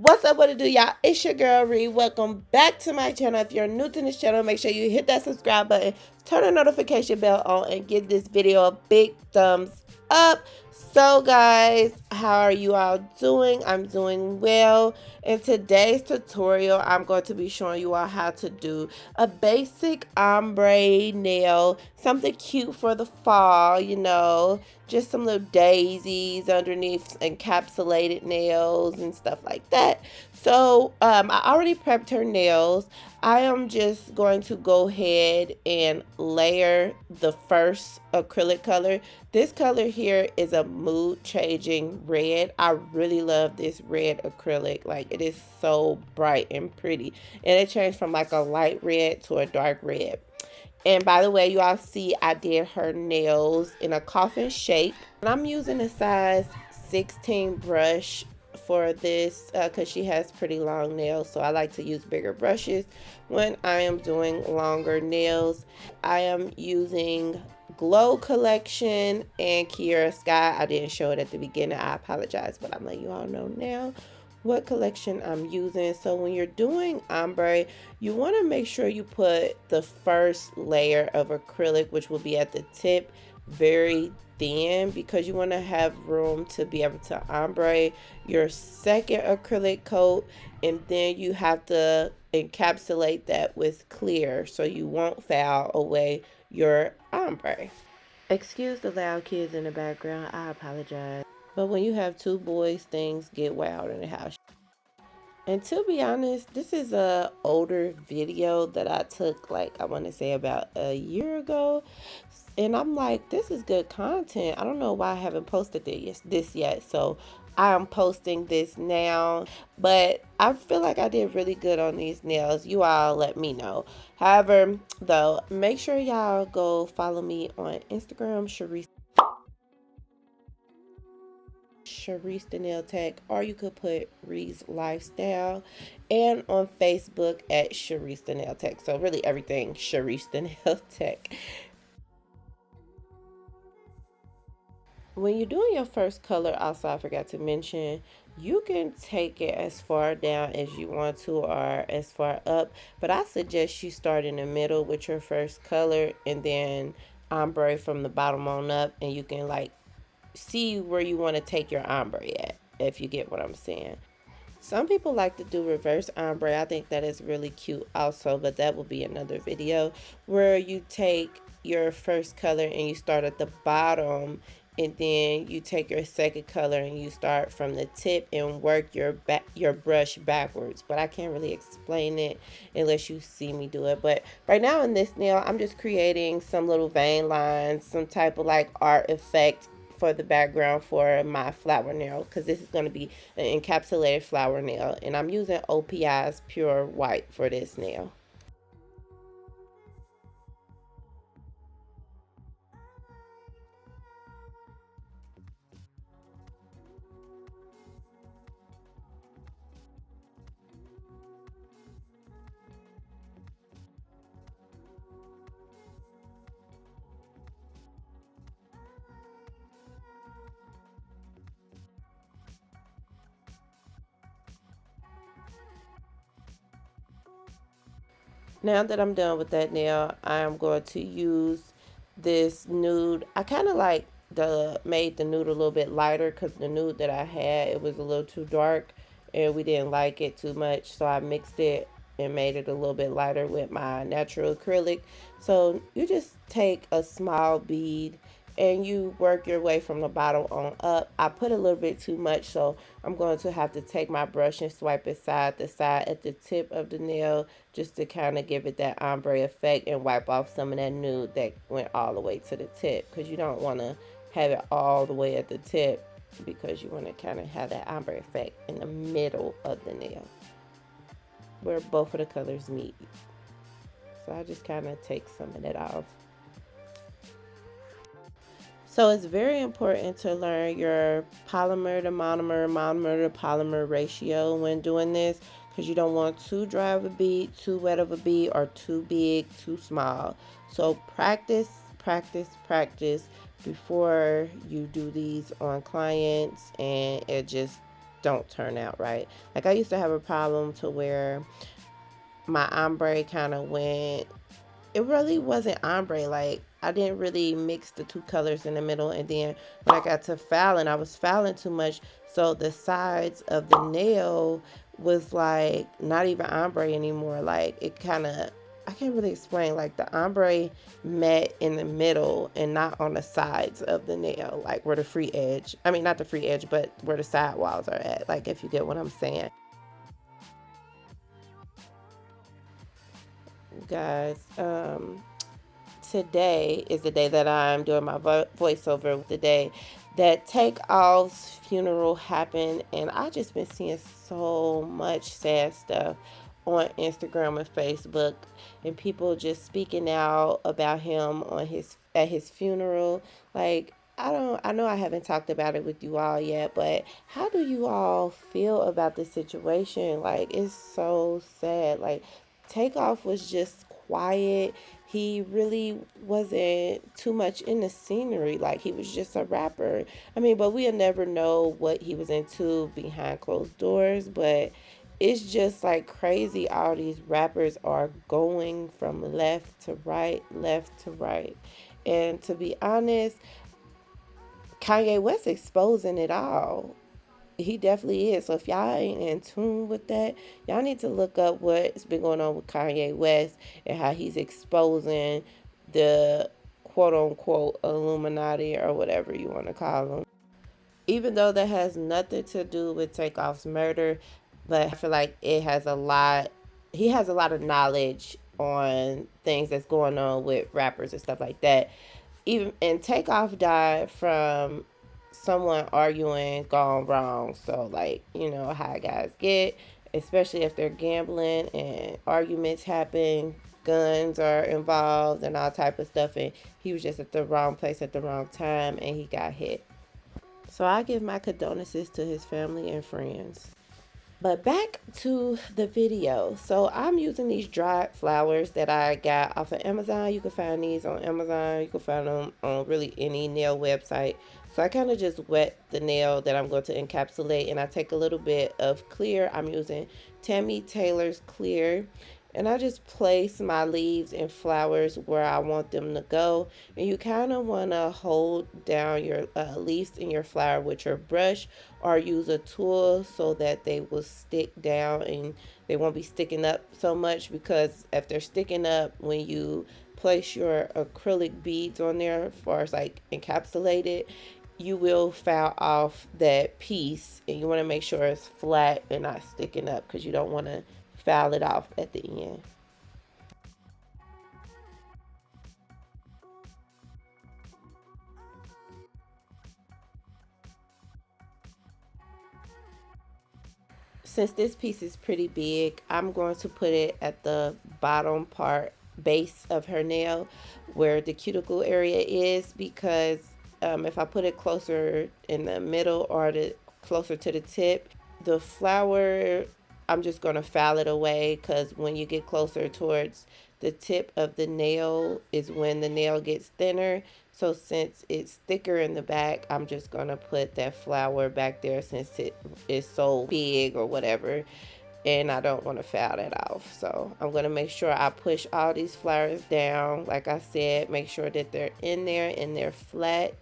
What's up, what it do, y'all? It's your girl Ree. Welcome back to my channel. If you're new to this channel, make sure you hit that subscribe button, turn the notification bell on, and give this video a big thumbs up. So guys, how are you all doing? I'm doing well. In today's tutorial, I'm going to be showing you all how to do a basic ombre nail, something cute for the fall, you know, just some little daisies underneath, encapsulated nails and stuff like that. So I already prepped her nails. I am just going to go ahead and layer the first acrylic color. This color here is a mood changing red. I really love this red acrylic. Like, it is so bright and pretty, and it changed from like a light red to a dark red. And by the way, you all see I did her nails in a coffin shape. And I'm using a size 16 brush for this because she has pretty long nails. So I like to use bigger brushes when I am doing longer nails. I am using Glow Collection and Kiera Sky. I didn't show it at the beginning. I apologize, but I'm letting you all know now what collection I'm using. So when you're doing ombre, you want to make sure you put the first layer of acrylic, which will be at the tip, very thin, because you want to have room to be able to ombre your second acrylic coat, and then you have to encapsulate that with clear so you won't foul away your ombre. Excuse the loud kids in the background, I apologize. But when you have two boys, things get wild in the house. And to be honest, this is a older video that I took, like, I want to say about a year ago. And I'm like, this is good content. I don't know why I haven't posted this yet. So I'm posting this now. But I feel like I did really good on these nails. You all let me know. However, though, make sure y'all go follow me on Instagram, Sherice the Nail Tech, or you could put Ree's Lifestyle, and on Facebook at Sherice the Nail Tech. So really everything Sherice the Nail Tech. When you're doing your first color, also I forgot to mention, you can take it as far down as you want to or as far up, but I suggest you start in the middle with your first color and then ombre from the bottom on up, and you can like see where you want to take your ombre at, if you get what I'm saying. Some people like to do reverse ombre. I think that is really cute also, but that will be another video, where you take your first color and you start at the bottom, and then you take your second color and you start from the tip and work your brush backwards. But I can't really explain it unless you see me do it. But right now in this nail, I'm just creating some little vein lines, some type of like art effect for the background for my flower nail, because this is going to be an encapsulated flower nail, and I'm using OPI's Pure White for this nail. Now that I'm done with that nail, I'm going to use this nude. I kind of like made the nude a little bit lighter, because the nude that I had, it was a little too dark and we didn't like it too much, so I mixed it and made it a little bit lighter with my natural acrylic. So you just take a small bead and you work your way from the bottom on up. I put a little bit too much, so I'm going to have to take my brush and swipe it side to side at the tip of the nail, just to kind of give it that ombre effect and wipe off some of that nude that went all the way to the tip, because you don't want to have it all the way at the tip, because you want to kind of have that ombre effect in the middle of the nail where both of the colors meet. So I just kind of take some of that off. So it's very important to learn your polymer to monomer, monomer to polymer ratio when doing this, because you don't want too dry of a bead, too wet of a bead, or too big, too small. So practice, practice, practice before you do these on clients, and it just don't turn out right. Like I used to have a problem to where my ombre kind of went, it really wasn't ombre. Like I didn't really mix the two colors in the middle, and then when I got to fouling, I was fouling too much, so the sides of the nail was like not even ombre anymore. Like it kind of, I can't really explain, like the ombre met in the middle and not on the sides of the nail, like where the free edge, I mean not the free edge, but where the side walls are at, like if you get what I'm saying. Guys, today is the day that I'm doing my voiceover. The day that Takeoff's funeral happened, and I just been seeing so much sad stuff on Instagram and Facebook, and people just speaking out about him on his at his funeral. Like I know I haven't talked about it with you all yet, but how do you all feel about the situation? Like it's so sad. Like Takeoff was just quiet. He really wasn't too much in the scenery. Like he was just a rapper. I mean, but we'll never know what he was into behind closed doors. But it's just like crazy. All these rappers are going from left to right, left to right. And to be honest, Kanye West exposing it all. He definitely is. So if y'all ain't in tune with that, y'all need to look up what's been going on with Kanye West and how he's exposing the quote unquote Illuminati or whatever you want to call them. Even though that has nothing to do with Takeoff's murder, but I feel like it has a lot, he has a lot of knowledge on things that's going on with rappers and stuff like that. Even and Takeoff died from someone arguing gone wrong. So like, you know how guys get, especially if they're gambling and arguments happen, guns are involved and all type of stuff, and he was just at the wrong place at the wrong time and he got hit. So I give my condolences to his family and friends. But back to the video. So I'm using these dried flowers that I got off of Amazon. You can find these on Amazon. You can find them on really any nail website. So I kind of just wet the nail that I'm going to encapsulate, and I take a little bit of clear. I'm using Tammy Taylor's clear, and I just place my leaves and flowers where I want them to go. And you kind of want to hold down your leaves and your flower with your brush, or use a tool so that they will stick down and they won't be sticking up so much, because if they're sticking up when you place your acrylic beads on there as far as like encapsulated, you will foul off that piece, and you want to make sure it's flat and not sticking up because you don't want to foul it off at the end. Since this piece is pretty big, I'm going to put it at the bottom part base of her nail where the cuticle area is, because if I put it closer in the middle or closer to the tip, the flower, I'm just going to file it away, because when you get closer towards the tip of the nail is when the nail gets thinner. So since it's thicker in the back, I'm just going to put that flower back there since it is so big or whatever, and I don't want to foul that off. So I'm going to make sure I push all these flowers down. Like I said, make sure that they're in there and they're flat,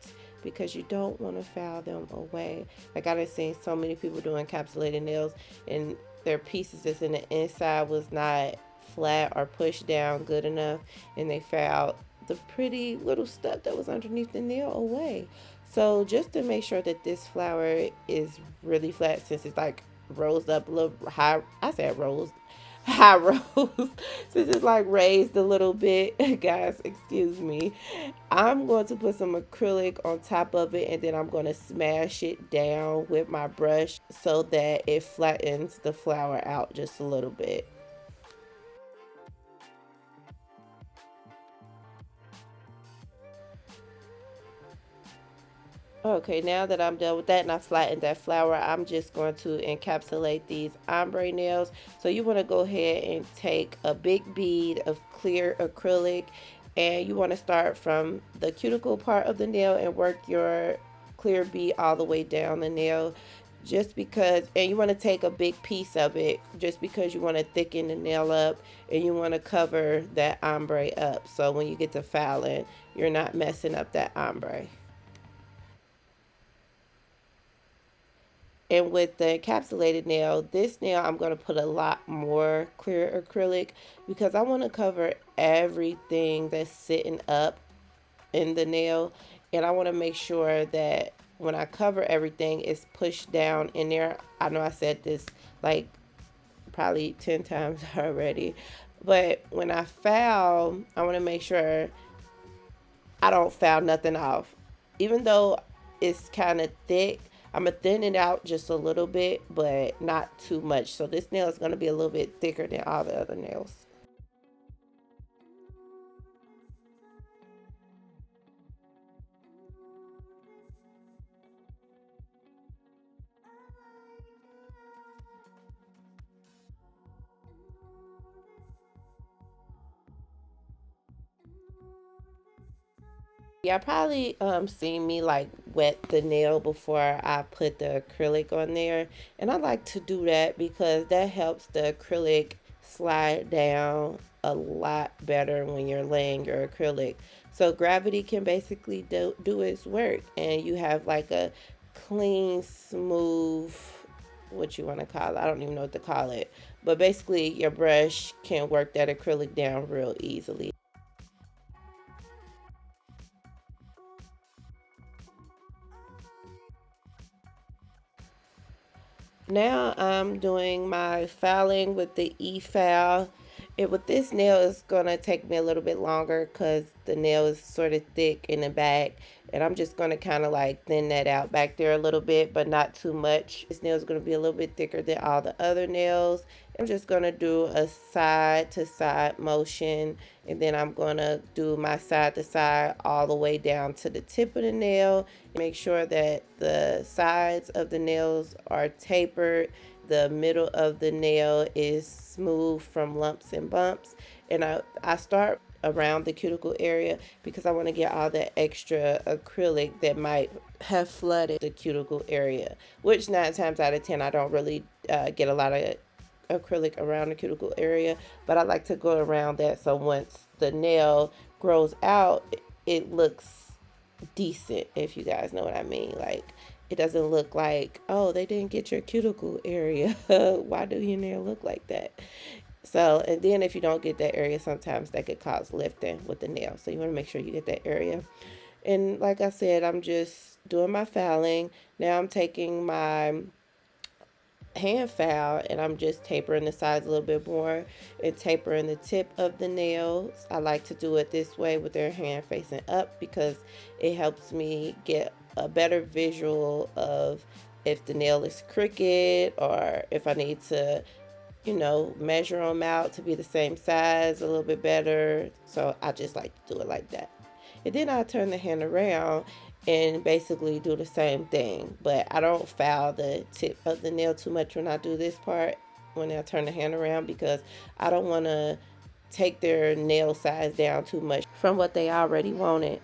because you don't want to foul them away. Like I done seen so many people doing encapsulated nails and their pieces that's in the inside was not flat or pushed down good enough, and they fouled the pretty little stuff that was underneath the nail away. So just to make sure that this flower is really flat, since it's like rose up a little high, I said rose, high rose, since it's like raised a little bit, guys, excuse me, I'm going to put some acrylic on top of it, and then I'm going to smash it down with my brush so that it flattens the flower out just a little bit. Okay, now that I'm done with that and I flattened that flower, I'm just going to encapsulate these ombre nails. So you want to go ahead and take a big bead of clear acrylic, and you want to start from the cuticle part of the nail and work your clear bead all the way down the nail. just because, and you want to take a big piece of it just because you want to thicken the nail up and you want to cover that ombre up. So when you get to filing, you're not messing up that ombre. And with the encapsulated nail, this nail I'm going to put a lot more clear acrylic because I want to cover everything that's sitting up in the nail. And I want to make sure that when I cover everything, it's pushed down in there. I know I said this like probably 10 times already, but when I file, I want to make sure I don't foul nothing off. Even though it's kind of thick, I'm going to thin it out just a little bit, but not too much. So this nail is going to be a little bit thicker than all the other nails. Yeah, probably seen me like wet the nail before I put the acrylic on there. And I like to do that because that helps the acrylic slide down a lot better when you're laying your acrylic. So gravity can basically do its work and you have like a clean, smooth, what you want to call it. I don't even know what to call it. But basically your brush can work that acrylic down real easily. Now I'm doing my filing with the e-file. It with this nail is gonna take me a little bit longer because the nail is sort of thick in the back, and I'm just gonna kind of like thin that out back there a little bit, but not too much. This nail is gonna be a little bit thicker than all the other nails. I'm just gonna do a side to side motion, and then I'm gonna do my side to side all the way down to the tip of the nail. Make sure that the sides of the nails are tapered, the middle of the nail is smooth from lumps and bumps, and I start around the cuticle area because I want to get all the extra acrylic that might have flooded the cuticle area, which 9 times out of 10 I don't really get a lot of acrylic around the cuticle area, but I like to go around that so once the nail grows out, it looks decent, if you guys know what I mean. Like, it doesn't look like, oh, they didn't get your cuticle area. Why do your nail look like that? So, and then if you don't get that area, sometimes that could cause lifting with the nail. So you want to make sure you get that area. And like I said, I'm just doing my filing. Now I'm taking my hand file and I'm just tapering the sides a little bit more and tapering the tip of the nails. I like to do it this way with their hand facing up because it helps me get a better visual of if the nail is crooked or if I need to, you know, measure them out to be the same size a little bit better. So I just like to do it like that. And then I turn the hand around and basically do the same thing. But I don't foul the tip of the nail too much when I do this part, when I turn the hand around, because I don't want to take their nail size down too much from what they already wanted.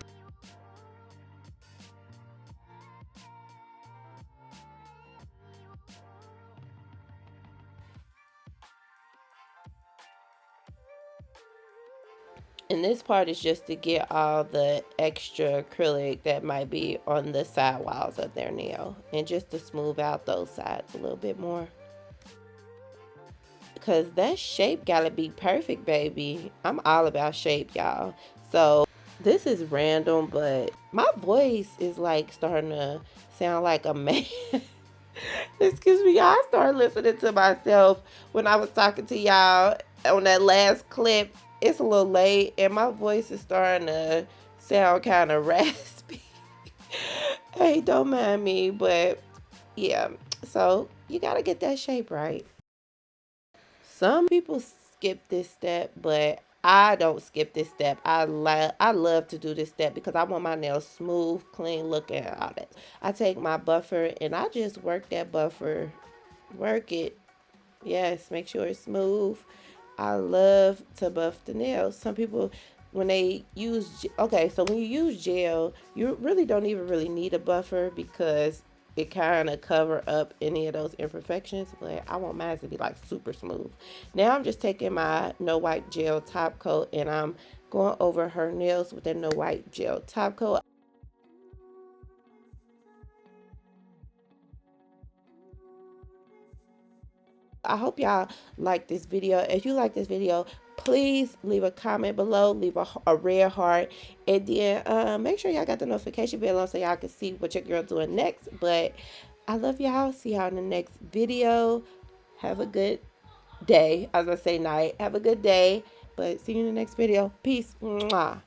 And this part is just to get all the extra acrylic that might be on the side walls of their nail and just to smooth out those sides a little bit more. Because that shape gotta be perfect, baby. I'm all about shape, y'all. So this is random, but my voice is like starting to sound like a man. Excuse me, y'all. I started listening to myself when I was talking to y'all on that last clip. It's a little late, and my voice is starting to sound kind of raspy. Hey, don't mind me, but yeah. So you gotta get that shape right. Some people skip this step, but I don't skip this step. I love to do this step because I want my nails smooth, clean looking, all that. I take my buffer and I just work that buffer. Work it. Yes, make sure it's smooth. I love to buff the nails. Some people, when they use, okay, so when you use gel, you really don't even really need a buffer because it kind of cover up any of those imperfections, but I want mine to be like super smooth. Now I'm just taking my no wipe gel top coat and I'm going over her nails with the no wipe gel top coat. I hope y'all like this video. If you like this video, please leave a comment below, leave a red heart, and then make sure y'all got the notification bell on so y'all can see what your girl doing next. But I love y'all. See y'all in the next video. Have a good day. I was gonna say night. Have a good day. But see you in the next video. Peace. Mwah.